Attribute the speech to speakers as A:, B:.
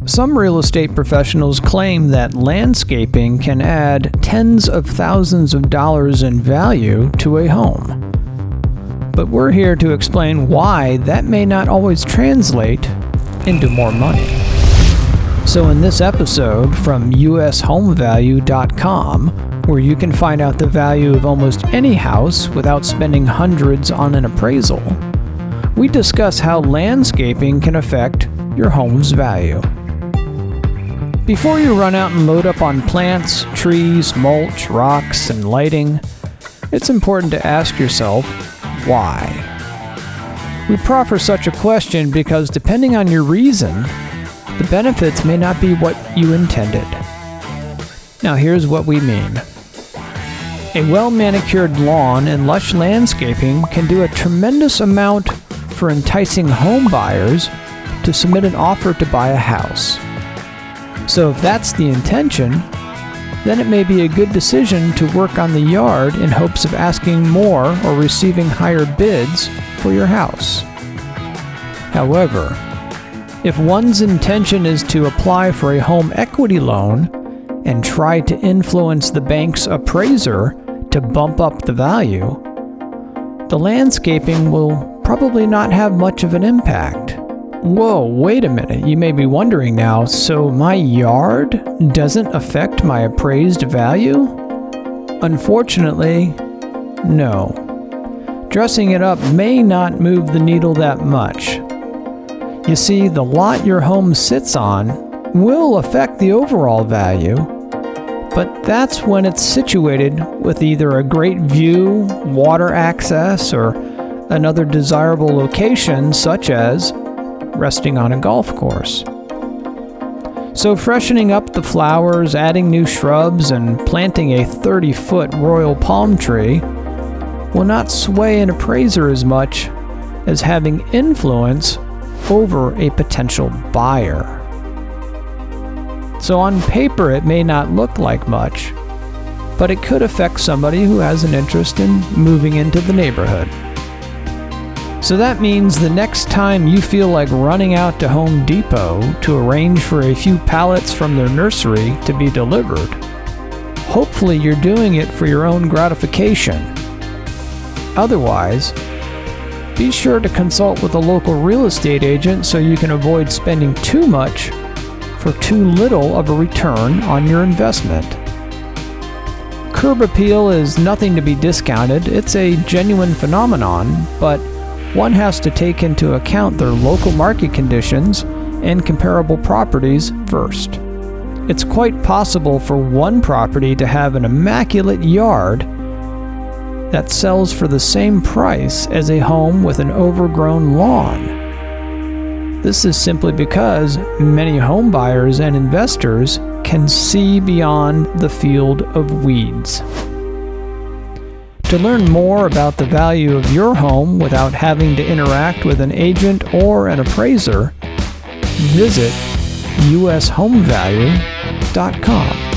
A: Some real estate professionals claim that landscaping can add tens of thousands of dollars in value to a home. But we're here to explain why that may not always translate into more money. So in this episode from ushomevalue.com, where you can find out the value of almost any house without spending hundreds on an appraisal, we discuss how landscaping can affect your home's value. Before you run out and load up on plants, trees, mulch, rocks, and lighting, it's important to ask yourself, why? We proffer such a question because depending on your reason, the benefits may not be what you intended. Now here's what we mean. A well-manicured lawn and lush landscaping can do a tremendous amount for enticing home buyers to submit an offer to buy a house. So if that's the intention, then it may be a good decision to work on the yard in hopes of asking more or receiving higher bids for your house. However, if one's intention is to apply for a home equity loan and try to influence the bank's appraiser to bump up the value, the landscaping will probably not have much of an impact. Whoa, wait a minute, you may be wondering now, so my yard doesn't affect my appraised value? Unfortunately, no. Dressing it up may not move the needle that much. You see, the lot your home sits on will affect the overall value, but that's when it's situated with either a great view, water access, or another desirable location such as resting on a golf course. So freshening up the flowers, adding new shrubs, and planting a 30-foot royal palm tree will not sway an appraiser as much as having influence over a potential buyer. So on paper it may not look like much, but it could affect somebody who has an interest in moving into the neighborhood. So that means the next time you feel like running out to Home Depot to arrange for a few pallets from their nursery to be delivered, hopefully you're doing it for your own gratification. Otherwise, be sure to consult with a local real estate agent so you can avoid spending too much for too little of a return on your investment. Curb appeal is nothing to be discounted. It's a genuine phenomenon, but one has to take into account their local market conditions and comparable properties first. It's quite possible for one property to have an immaculate yard that sells for the same price as a home with an overgrown lawn. This is simply because many home buyers and investors can see beyond the field of weeds. To learn more about the value of your home without having to interact with an agent or an appraiser, visit ushomevalue.com.